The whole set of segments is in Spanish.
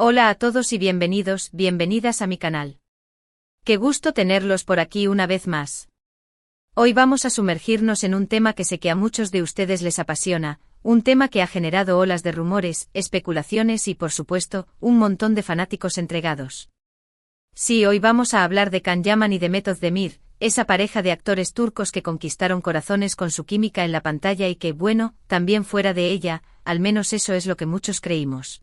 Hola a todos y bienvenidos, bienvenidas a mi canal. Qué gusto tenerlos por aquí una vez más. Hoy vamos a sumergirnos en un tema que sé que a muchos de ustedes les apasiona, un tema que ha generado olas de rumores, especulaciones y por supuesto, un montón de fanáticos entregados. Sí, hoy vamos a hablar de Can Yaman y Demet Özdemir, esa pareja de actores turcos que conquistaron corazones con su química en la pantalla y que, bueno, también fuera de ella, al menos eso es lo que muchos creímos.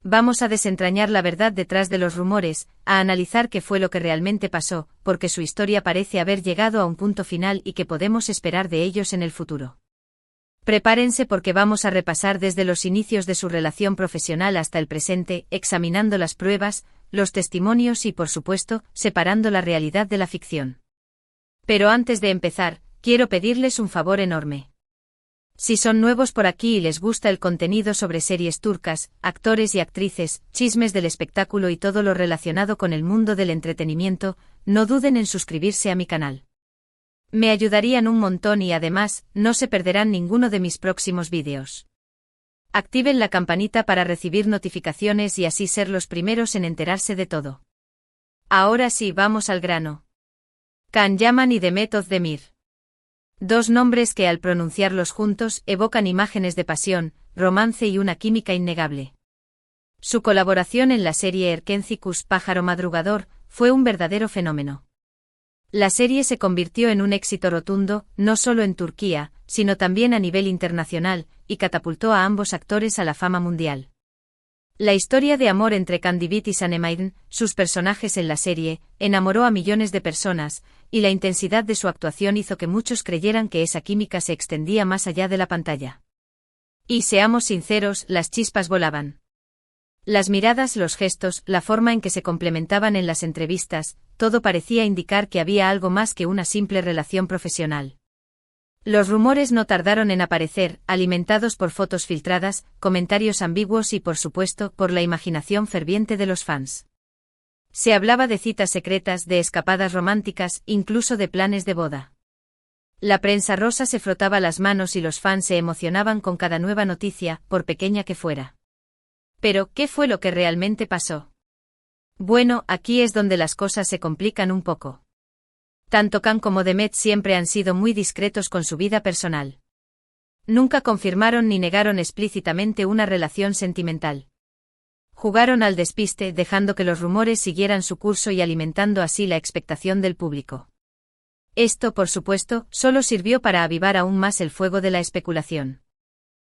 Vamos a desentrañar la verdad detrás de los rumores, a analizar qué fue lo que realmente pasó, porque su historia parece haber llegado a un punto final y qué podemos esperar de ellos en el futuro. Prepárense porque vamos a repasar desde los inicios de su relación profesional hasta el presente, examinando las pruebas, los testimonios y, por supuesto, separando la realidad de la ficción. Pero antes de empezar, quiero pedirles un favor enorme. Si son nuevos por aquí y les gusta el contenido sobre series turcas, actores y actrices, chismes del espectáculo y todo lo relacionado con el mundo del entretenimiento, no duden en suscribirse a mi canal. Me ayudarían un montón y además, no se perderán ninguno de mis próximos vídeos. Activen la campanita para recibir notificaciones y así ser los primeros en enterarse de todo. Ahora sí, vamos al grano. Can Yaman y Demet Özdemir. Dos nombres que al pronunciarlos juntos evocan imágenes de pasión, romance y una química innegable. Su colaboración en la serie Erkenci Pájaro Madrugador fue un verdadero fenómeno. La serie se convirtió en un éxito rotundo, no solo en Turquía, sino también a nivel internacional, y catapultó a ambos actores a la fama mundial. La historia de amor entre Kandibit y Sanemairen, sus personajes en la serie, enamoró a millones de personas, y la intensidad de su actuación hizo que muchos creyeran que esa química se extendía más allá de la pantalla. Y seamos sinceros, las chispas volaban. Las miradas, los gestos, la forma en que se complementaban en las entrevistas, todo parecía indicar que había algo más que una simple relación profesional. Los rumores no tardaron en aparecer, alimentados por fotos filtradas, comentarios ambiguos y por supuesto, por la imaginación ferviente de los fans. Se hablaba de citas secretas, de escapadas románticas, incluso de planes de boda. La prensa rosa se frotaba las manos y los fans se emocionaban con cada nueva noticia, por pequeña que fuera. Pero, ¿qué fue lo que realmente pasó? Bueno, aquí es donde las cosas se complican un poco. Tanto Can como Demet siempre han sido muy discretos con su vida personal. Nunca confirmaron ni negaron explícitamente una relación sentimental. Jugaron al despiste dejando que los rumores siguieran su curso y alimentando así la expectación del público. Esto, por supuesto, solo sirvió para avivar aún más el fuego de la especulación.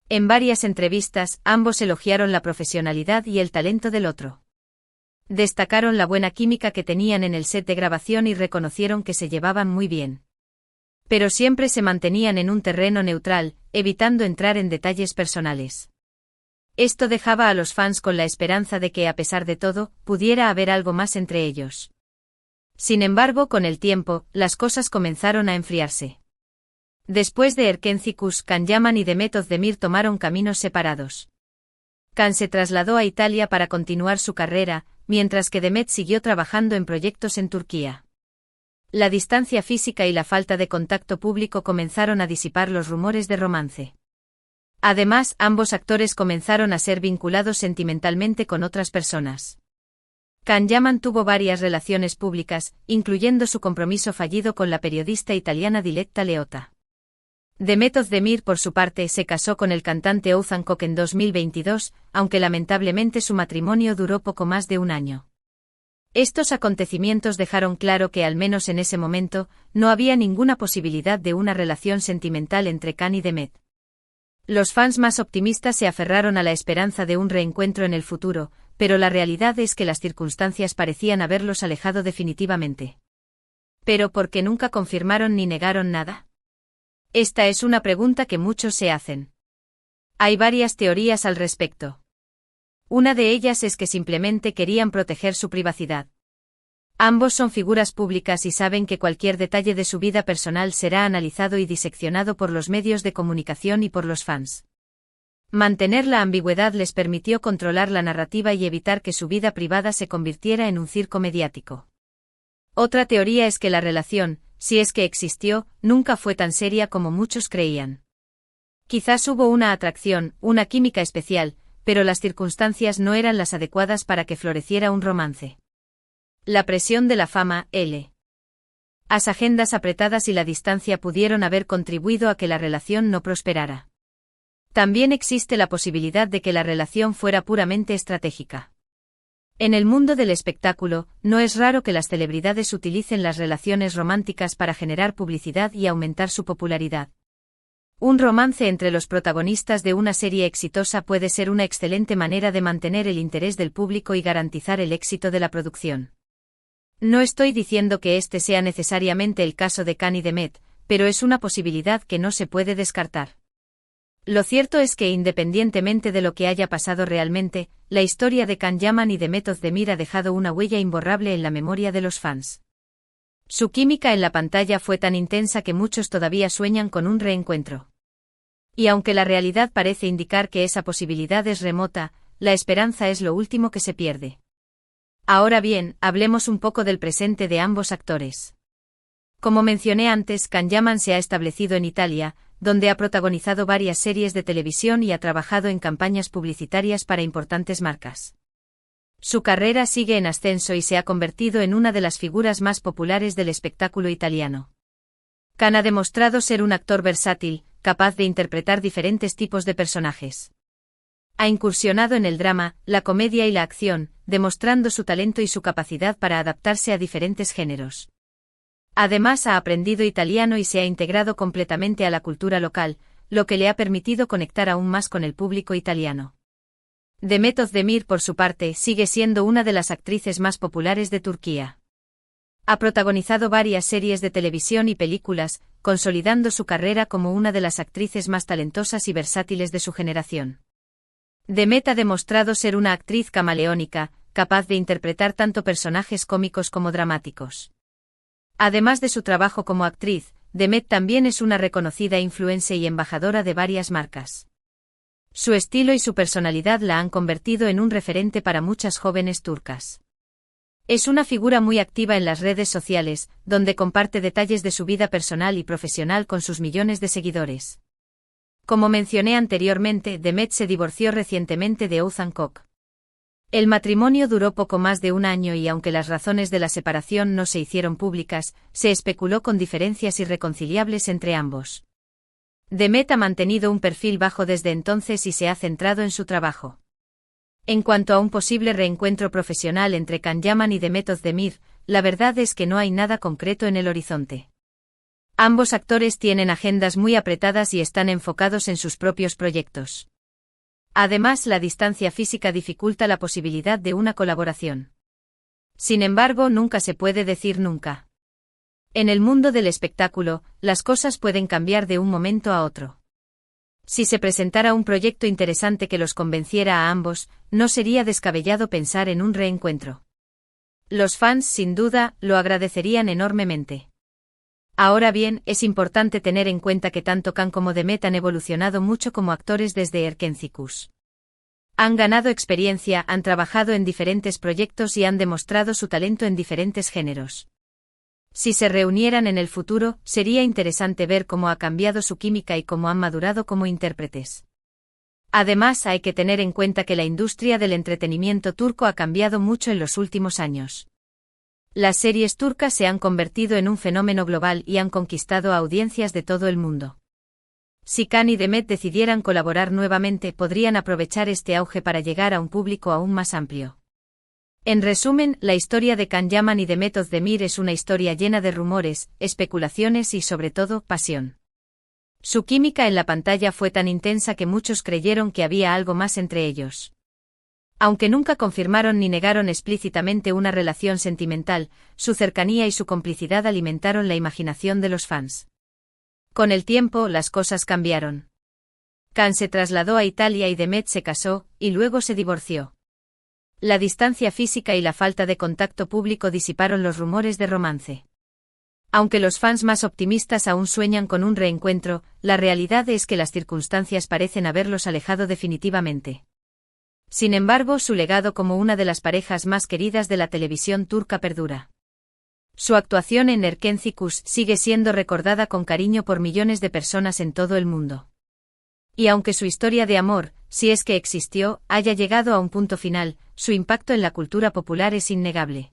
En varias entrevistas, ambos elogiaron la profesionalidad y el talento del otro. Destacaron la buena química que tenían en el set de grabación y reconocieron que se llevaban muy bien. Pero siempre se mantenían en un terreno neutral, evitando entrar en detalles personales. Esto dejaba a los fans con la esperanza de que, a pesar de todo, pudiera haber algo más entre ellos. Sin embargo, con el tiempo, las cosas comenzaron a enfriarse. Después de Erkenci, Can Yaman y Demet Özdemir tomaron caminos separados. Can se trasladó a Italia para continuar su carrera, mientras que Demet siguió trabajando en proyectos en Turquía. La distancia física y la falta de contacto público comenzaron a disipar los rumores de romance. Además, ambos actores comenzaron a ser vinculados sentimentalmente con otras personas. Can Yaman tuvo varias relaciones públicas, incluyendo su compromiso fallido con la periodista italiana Diletta Leotta. Demet Özdemir, por su parte, se casó con el cantante Oğuzhan Koç en 2022, aunque lamentablemente su matrimonio duró poco más de un año. Estos acontecimientos dejaron claro que, al menos en ese momento, no había ninguna posibilidad de una relación sentimental entre Can y Demet. Los fans más optimistas se aferraron a la esperanza de un reencuentro en el futuro, pero la realidad es que las circunstancias parecían haberlos alejado definitivamente. ¿Pero por qué nunca confirmaron ni negaron nada? Esta es una pregunta que muchos se hacen. Hay varias teorías al respecto. Una de ellas es que simplemente querían proteger su privacidad. Ambos son figuras públicas y saben que cualquier detalle de su vida personal será analizado y diseccionado por los medios de comunicación y por los fans. Mantener la ambigüedad les permitió controlar la narrativa y evitar que su vida privada se convirtiera en un circo mediático. Otra teoría es que la relación, si es que existió, nunca fue tan seria como muchos creían. Quizás hubo una atracción, una química especial, pero las circunstancias no eran las adecuadas para que floreciera un romance. La presión de la fama, las agendas apretadas y la distancia pudieron haber contribuido a que la relación no prosperara. También existe la posibilidad de que la relación fuera puramente estratégica. En el mundo del espectáculo, no es raro que las celebridades utilicen las relaciones románticas para generar publicidad y aumentar su popularidad. Un romance entre los protagonistas de una serie exitosa puede ser una excelente manera de mantener el interés del público y garantizar el éxito de la producción. No estoy diciendo que este sea necesariamente el caso de Khan y Demet, pero es una posibilidad que no se puede descartar. Lo cierto es que independientemente de lo que haya pasado realmente, la historia de Can Yaman y Demet Özdemir ha dejado una huella imborrable en la memoria de los fans. Su química en la pantalla fue tan intensa que muchos todavía sueñan con un reencuentro. Y aunque la realidad parece indicar que esa posibilidad es remota, la esperanza es lo último que se pierde. Ahora bien, hablemos un poco del presente de ambos actores. Como mencioné antes, Can Yaman se ha establecido en Italia, donde ha protagonizado varias series de televisión y ha trabajado en campañas publicitarias para importantes marcas. Su carrera sigue en ascenso y se ha convertido en una de las figuras más populares del espectáculo italiano. Can ha demostrado ser un actor versátil, capaz de interpretar diferentes tipos de personajes. Ha incursionado en el drama, la comedia y la acción, demostrando su talento y su capacidad para adaptarse a diferentes géneros. Además ha aprendido italiano y se ha integrado completamente a la cultura local, lo que le ha permitido conectar aún más con el público italiano. Demet Özdemir, por su parte, sigue siendo una de las actrices más populares de Turquía. Ha protagonizado varias series de televisión y películas, consolidando su carrera como una de las actrices más talentosas y versátiles de su generación. Demet ha demostrado ser una actriz camaleónica, capaz de interpretar tanto personajes cómicos como dramáticos. Además de su trabajo como actriz, Demet también es una reconocida influencer y embajadora de varias marcas. Su estilo y su personalidad la han convertido en un referente para muchas jóvenes turcas. Es una figura muy activa en las redes sociales, donde comparte detalles de su vida personal y profesional con sus millones de seguidores. Como mencioné anteriormente, Demet se divorció recientemente de Oğuzhan Koç. El matrimonio duró poco más de un año y aunque las razones de la separación no se hicieron públicas, se especuló con diferencias irreconciliables entre ambos. Demet ha mantenido un perfil bajo desde entonces y se ha centrado en su trabajo. En cuanto a un posible reencuentro profesional entre Can Yaman y Demet Özdemir, la verdad es que no hay nada concreto en el horizonte. Ambos actores tienen agendas muy apretadas y están enfocados en sus propios proyectos. Además, la distancia física dificulta la posibilidad de una colaboración. Sin embargo, nunca se puede decir nunca. En el mundo del espectáculo, las cosas pueden cambiar de un momento a otro. Si se presentara un proyecto interesante que los convenciera a ambos, no sería descabellado pensar en un reencuentro. Los fans, sin duda, lo agradecerían enormemente. Ahora bien, es importante tener en cuenta que tanto Can como Demet han evolucionado mucho como actores desde Erkencikus. Han ganado experiencia, han trabajado en diferentes proyectos y han demostrado su talento en diferentes géneros. Si se reunieran en el futuro, sería interesante ver cómo ha cambiado su química y cómo han madurado como intérpretes. Además, hay que tener en cuenta que la industria del entretenimiento turco ha cambiado mucho en los últimos años. Las series turcas se han convertido en un fenómeno global y han conquistado a audiencias de todo el mundo. Si Can y Demet decidieran colaborar nuevamente, podrían aprovechar este auge para llegar a un público aún más amplio. En resumen, la historia de Can Yaman y Demet Özdemir es una historia llena de rumores, especulaciones y sobre todo, pasión. Su química en la pantalla fue tan intensa que muchos creyeron que había algo más entre ellos. Aunque nunca confirmaron ni negaron explícitamente una relación sentimental, su cercanía y su complicidad alimentaron la imaginación de los fans. Con el tiempo, las cosas cambiaron. Can se trasladó a Italia y Demet se casó, y luego se divorció. La distancia física y la falta de contacto público disiparon los rumores de romance. Aunque los fans más optimistas aún sueñan con un reencuentro, la realidad es que las circunstancias parecen haberlos alejado definitivamente. Sin embargo, su legado como una de las parejas más queridas de la televisión turca perdura. Su actuación en Erkencikus sigue siendo recordada con cariño por millones de personas en todo el mundo. Y aunque su historia de amor, si es que existió, haya llegado a un punto final, su impacto en la cultura popular es innegable.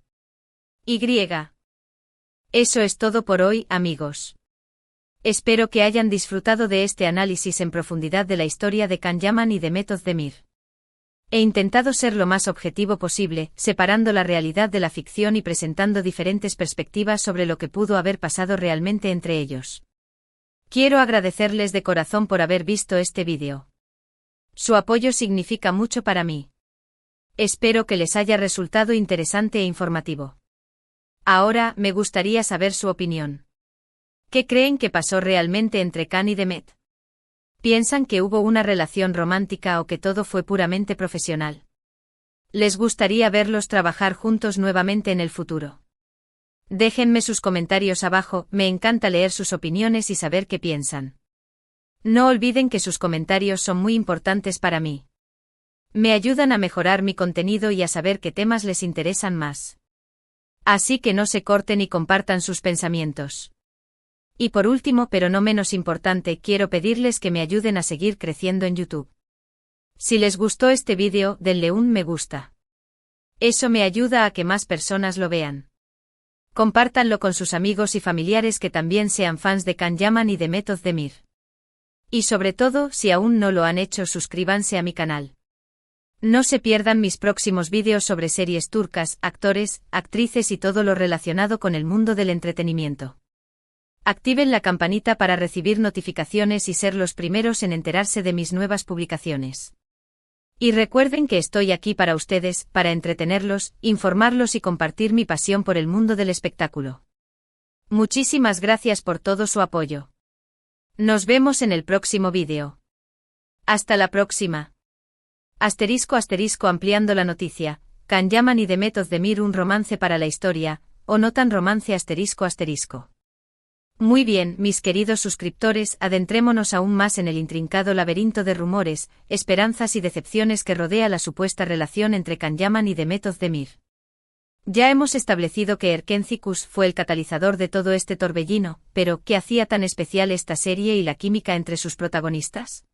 Eso es todo por hoy, amigos. Espero que hayan disfrutado de este análisis en profundidad de la historia de Can Yaman y de Method Demir. He intentado ser lo más objetivo posible, separando la realidad de la ficción y presentando diferentes perspectivas sobre lo que pudo haber pasado realmente entre ellos. Quiero agradecerles de corazón por haber visto este vídeo. Su apoyo significa mucho para mí. Espero que les haya resultado interesante e informativo. Ahora, me gustaría saber su opinión. ¿Qué creen que pasó realmente entre Can y Demet? ¿Piensan que hubo una relación romántica o que todo fue puramente profesional? ¿Les gustaría verlos trabajar juntos nuevamente en el futuro? Déjenme sus comentarios abajo, me encanta leer sus opiniones y saber qué piensan. No olviden que sus comentarios son muy importantes para mí. Me ayudan a mejorar mi contenido y a saber qué temas les interesan más. Así que no se corten y compartan sus pensamientos. Y por último, pero no menos importante, quiero pedirles que me ayuden a seguir creciendo en YouTube. Si les gustó este vídeo, denle un me gusta. Eso me ayuda a que más personas lo vean. Compártanlo con sus amigos y familiares que también sean fans de Can Yaman y de Method Demir. Y sobre todo, si aún no lo han hecho, suscríbanse a mi canal. No se pierdan mis próximos vídeos sobre series turcas, actores, actrices y todo lo relacionado con el mundo del entretenimiento. Activen la campanita para recibir notificaciones y ser los primeros en enterarse de mis nuevas publicaciones. Y recuerden que estoy aquí para ustedes, para entretenerlos, informarlos y compartir mi pasión por el mundo del espectáculo. Muchísimas gracias por todo su apoyo. Nos vemos en el próximo vídeo. Hasta la próxima. Ampliando la noticia, Can Yaman y Method Demir un romance para la historia, o no tan romance ***. Muy bien, mis queridos suscriptores, adentrémonos aún más en el intrincado laberinto de rumores, esperanzas y decepciones que rodea la supuesta relación entre Can Yaman y Method Demir. Ya hemos establecido que Erkencikus fue el catalizador de todo este torbellino, pero ¿qué hacía tan especial esta serie y la química entre sus protagonistas?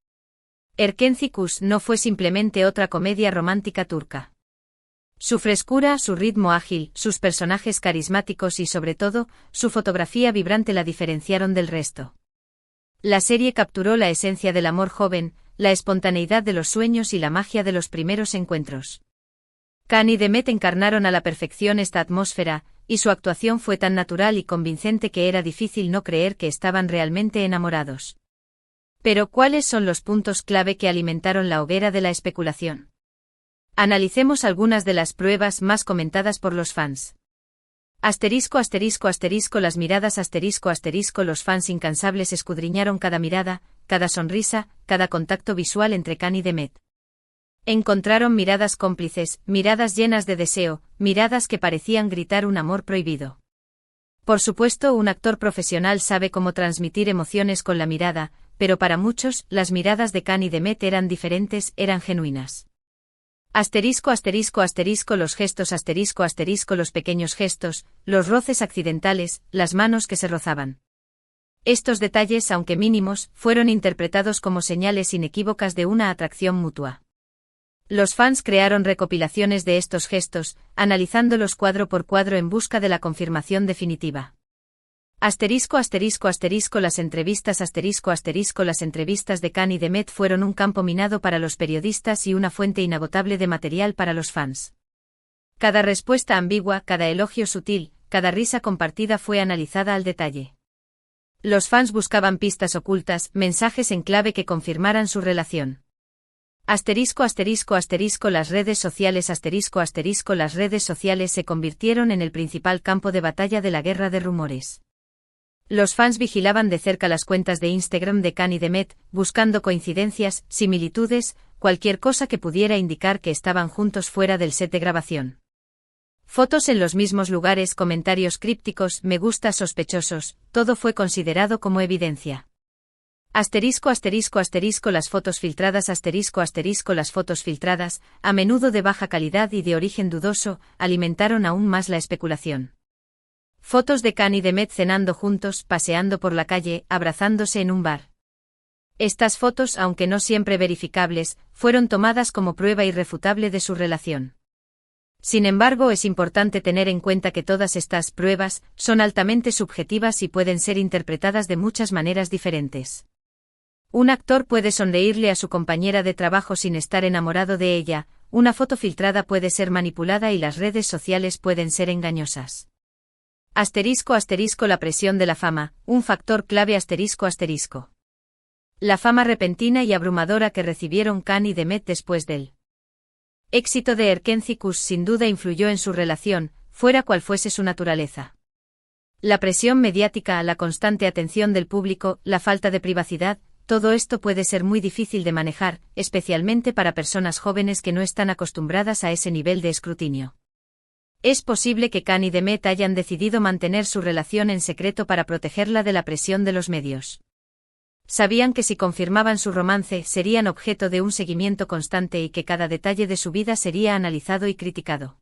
Erkencikus no fue simplemente otra comedia romántica turca. Su frescura, su ritmo ágil, sus personajes carismáticos y sobre todo, su fotografía vibrante la diferenciaron del resto. La serie capturó la esencia del amor joven, la espontaneidad de los sueños y la magia de los primeros encuentros. Can y Demet encarnaron a la perfección esta atmósfera, y su actuación fue tan natural y convincente que era difícil no creer que estaban realmente enamorados. Pero ¿cuáles son los puntos clave que alimentaron la hoguera de la especulación? Analicemos algunas de las pruebas más comentadas por los fans. Las miradas los fans incansables escudriñaron cada mirada, cada sonrisa, cada contacto visual entre Can y Demet. Encontraron miradas cómplices, miradas llenas de deseo, miradas que parecían gritar un amor prohibido. Por supuesto, un actor profesional sabe cómo transmitir emociones con la mirada, pero para muchos, las miradas de Can y Demet eran diferentes, eran genuinas. Los gestos los pequeños gestos, los roces accidentales, las manos que se rozaban. Estos detalles, aunque mínimos, fueron interpretados como señales inequívocas de una atracción mutua. Los fans crearon recopilaciones de estos gestos, analizándolos cuadro por cuadro en busca de la confirmación definitiva. Las entrevistas de Can y Demet fueron un campo minado para los periodistas y una fuente inagotable de material para los fans. Cada respuesta ambigua, cada elogio sutil, cada risa compartida fue analizada al detalle. Los fans buscaban pistas ocultas, mensajes en clave que confirmaran su relación. Las redes sociales las redes sociales se convirtieron en el principal campo de batalla de la guerra de rumores. Los fans vigilaban de cerca las cuentas de Instagram de Can y Demet, buscando coincidencias, similitudes, cualquier cosa que pudiera indicar que estaban juntos fuera del set de grabación. Fotos en los mismos lugares, comentarios crípticos, me gusta sospechosos, todo fue considerado como evidencia. Las fotos filtradas las fotos filtradas, a menudo de baja calidad y de origen dudoso, alimentaron aún más la especulación. Fotos de Can y Demet cenando juntos, paseando por la calle, abrazándose en un bar. Estas fotos, aunque no siempre verificables, fueron tomadas como prueba irrefutable de su relación. Sin embargo, es importante tener en cuenta que todas estas pruebas son altamente subjetivas y pueden ser interpretadas de muchas maneras diferentes. Un actor puede sonreírle a su compañera de trabajo sin estar enamorado de ella, una foto filtrada puede ser manipulada y las redes sociales pueden ser engañosas. *** La presión de la fama, un factor clave ***. La fama repentina y abrumadora que recibieron Khan y Demet después del éxito de Erkenci Kuş sin duda influyó en su relación, fuera cual fuese su naturaleza. La presión mediática, la constante atención del público, la falta de privacidad, todo esto puede ser muy difícil de manejar, especialmente para personas jóvenes que no están acostumbradas a ese nivel de escrutinio. Es posible que Khan y Demet hayan decidido mantener su relación en secreto para protegerla de la presión de los medios. Sabían que si confirmaban su romance serían objeto de un seguimiento constante y que cada detalle de su vida sería analizado y criticado.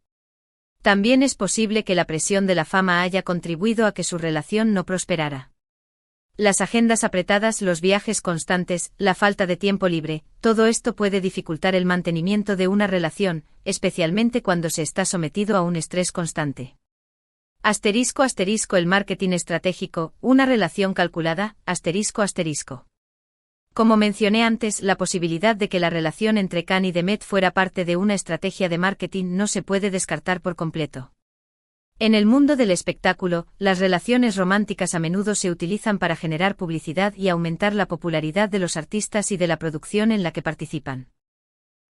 También es posible que la presión de la fama haya contribuido a que su relación no prosperara. Las agendas apretadas, los viajes constantes, la falta de tiempo libre, todo esto puede dificultar el mantenimiento de una relación, especialmente cuando se está sometido a un estrés constante. *** El marketing estratégico, una relación calculada, ***. Como mencioné antes, la posibilidad de que la relación entre Khan y Demet fuera parte de una estrategia de marketing no se puede descartar por completo. En el mundo del espectáculo, las relaciones románticas a menudo se utilizan para generar publicidad y aumentar la popularidad de los artistas y de la producción en la que participan.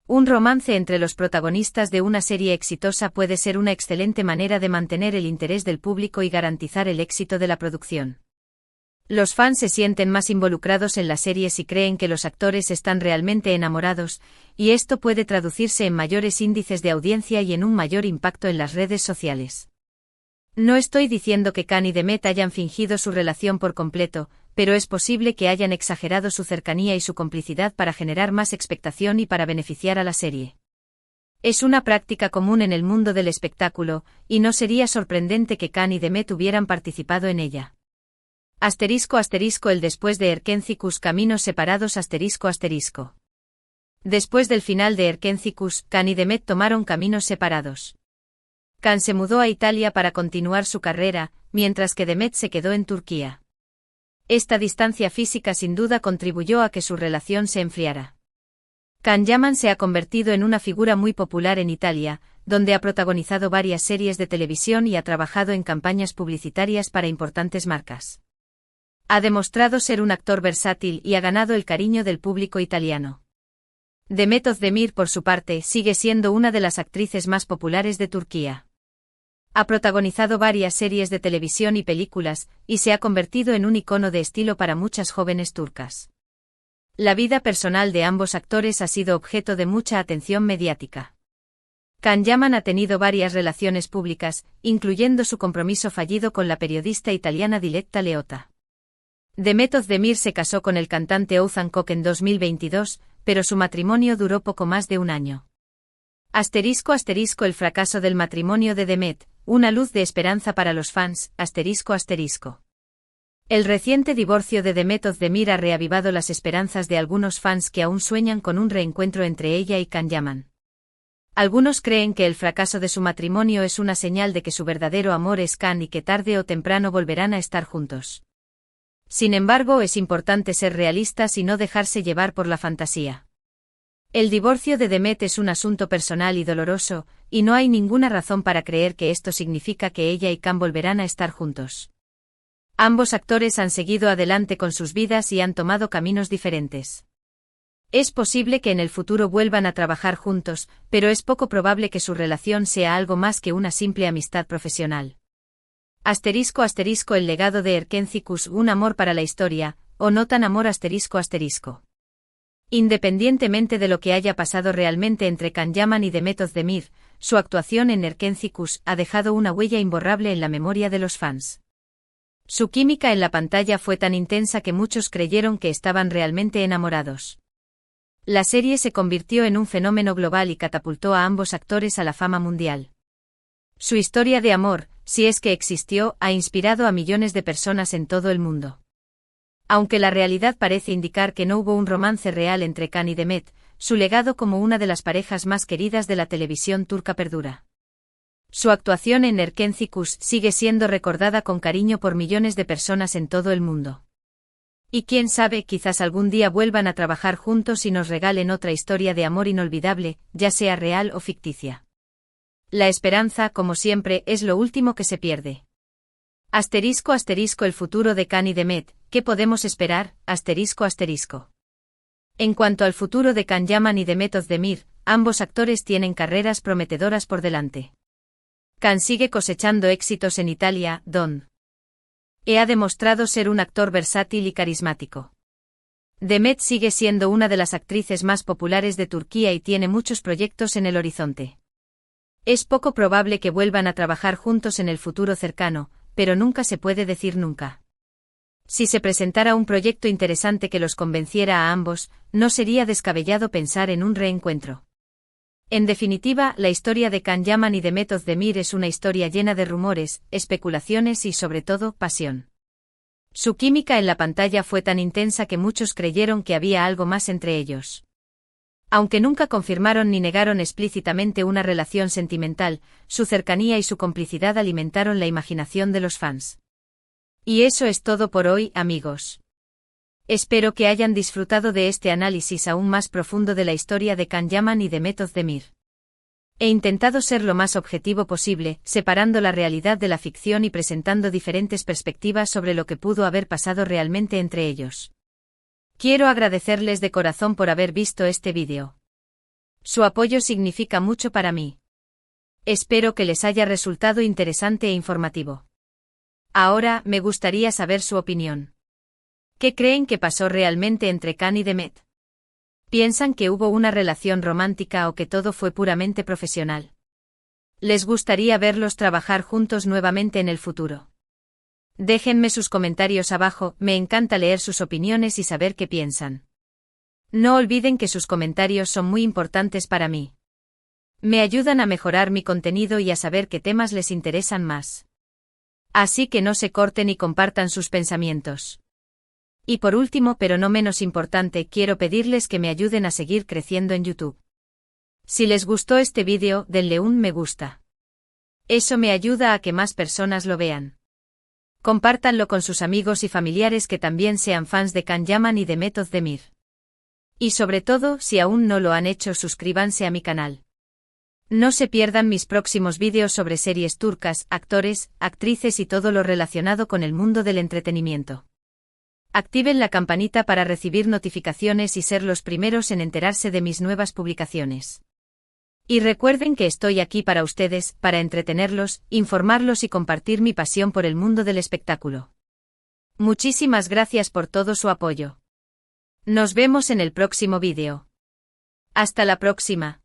Un romance entre los protagonistas de una serie exitosa puede ser una excelente manera de mantener el interés del público y garantizar el éxito de la producción. Los fans se sienten más involucrados en la serie si creen que los actores están realmente enamorados, y esto puede traducirse en mayores índices de audiencia y en un mayor impacto en las redes sociales. No estoy diciendo que Khan y Demet hayan fingido su relación por completo, pero es posible que hayan exagerado su cercanía y su complicidad para generar más expectación y para beneficiar a la serie. Es una práctica común en el mundo del espectáculo, y no sería sorprendente que Khan y Demet hubieran participado en ella. *** El después de Erkenci Kuş, caminos separados ***. Después del final de Erkenci Kuş, Khan y Demet tomaron caminos separados. Khan se mudó a Italia para continuar su carrera, mientras que Demet se quedó en Turquía. Esta distancia física sin duda contribuyó a que su relación se enfriara. Can Yaman se ha convertido en una figura muy popular en Italia, donde ha protagonizado varias series de televisión y ha trabajado en campañas publicitarias para importantes marcas. Ha demostrado ser un actor versátil y ha ganado el cariño del público italiano. Demet Özdemir, por su parte, sigue siendo una de las actrices más populares de Turquía. Ha protagonizado varias series de televisión y películas, y se ha convertido en un icono de estilo para muchas jóvenes turcas. La vida personal de ambos actores ha sido objeto de mucha atención mediática. Can Yaman ha tenido varias relaciones públicas, incluyendo su compromiso fallido con la periodista italiana Diletta Leotta. Demet Özdemir se casó con el cantante Oğuzhan Koç en 2022, pero su matrimonio duró poco más de un año. ***. El fracaso del matrimonio de Demet, una luz de esperanza para los fans, ***. El reciente divorcio de Demet Özdemir ha reavivado las esperanzas de algunos fans que aún sueñan con un reencuentro entre ella y Can Yaman. Algunos creen que el fracaso de su matrimonio es una señal de que su verdadero amor es Can y que tarde o temprano volverán a estar juntos. Sin embargo, es importante ser realistas y no dejarse llevar por la fantasía. El divorcio de Demet es un asunto personal y doloroso, y no hay ninguna razón para creer que esto significa que ella y Can volverán a estar juntos. Ambos actores han seguido adelante con sus vidas y han tomado caminos diferentes. Es posible que en el futuro vuelvan a trabajar juntos, pero es poco probable que su relación sea algo más que una simple amistad profesional. ***. El legado de Erkenci Kuş, un amor para la historia, o no tan amor ***. Independientemente de lo que haya pasado realmente entre Can Yaman y Demet Özdemir, su actuación en Erkenci Kuş ha dejado una huella imborrable en la memoria de los fans. Su química en la pantalla fue tan intensa que muchos creyeron que estaban realmente enamorados. La serie se convirtió en un fenómeno global y catapultó a ambos actores a la fama mundial. Su historia de amor, si es que existió, ha inspirado a millones de personas en todo el mundo. Aunque la realidad parece indicar que no hubo un romance real entre Can y Demet, su legado como una de las parejas más queridas de la televisión turca perdura. Su actuación en Erkenci sigue siendo recordada con cariño por millones de personas en todo el mundo. Y quién sabe, quizás algún día vuelvan a trabajar juntos y nos regalen otra historia de amor inolvidable, ya sea real o ficticia. La esperanza, como siempre, es lo último que se pierde. Asterisco asterisco el futuro de Can y Demet, ¿qué podemos esperar? Asterisco asterisco. En cuanto al futuro de Can Yaman y Demet Özdemir, ambos actores tienen carreras prometedoras por delante. Can sigue cosechando éxitos en Italia, donde ha demostrado ser un actor versátil y carismático. Demet sigue siendo una de las actrices más populares de Turquía y tiene muchos proyectos en el horizonte. Es poco probable que vuelvan a trabajar juntos en el futuro cercano, pero nunca se puede decir nunca. Si se presentara un proyecto interesante que los convenciera a ambos, no sería descabellado pensar en un reencuentro. En definitiva, la historia de Can Yaman y Demet Özdemir es una historia llena de rumores, especulaciones y sobre todo, pasión. Su química en la pantalla fue tan intensa que muchos creyeron que había algo más entre ellos. Aunque nunca confirmaron ni negaron explícitamente una relación sentimental, su cercanía y su complicidad alimentaron la imaginación de los fans. Y eso es todo por hoy, amigos. Espero que hayan disfrutado de este análisis aún más profundo de la historia de Can Yaman y Demet Özdemir. He intentado ser lo más objetivo posible, separando la realidad de la ficción y presentando diferentes perspectivas sobre lo que pudo haber pasado realmente entre ellos. Quiero agradecerles de corazón por haber visto este vídeo. Su apoyo significa mucho para mí. Espero que les haya resultado interesante e informativo. Ahora, me gustaría saber su opinión. ¿Qué creen que pasó realmente entre Can y Demet? ¿Piensan que hubo una relación romántica o que todo fue puramente profesional? ¿Les gustaría verlos trabajar juntos nuevamente en el futuro? Déjenme sus comentarios abajo, me encanta leer sus opiniones y saber qué piensan. No olviden que sus comentarios son muy importantes para mí. Me ayudan a mejorar mi contenido y a saber qué temas les interesan más. Así que no se corten y compartan sus pensamientos. Y por último, pero no menos importante, quiero pedirles que me ayuden a seguir creciendo en YouTube. Si les gustó este vídeo, denle un me gusta. Eso me ayuda a que más personas lo vean. Compártanlo con sus amigos y familiares que también sean fans de Can Yaman y Demet Özdemir. Y sobre todo, si aún no lo han hecho, suscríbanse a mi canal. No se pierdan mis próximos vídeos sobre series turcas, actores, actrices y todo lo relacionado con el mundo del entretenimiento. Activen la campanita para recibir notificaciones y ser los primeros en enterarse de mis nuevas publicaciones. Y recuerden que estoy aquí para ustedes, para entretenerlos, informarlos y compartir mi pasión por el mundo del espectáculo. Muchísimas gracias por todo su apoyo. Nos vemos en el próximo vídeo. Hasta la próxima.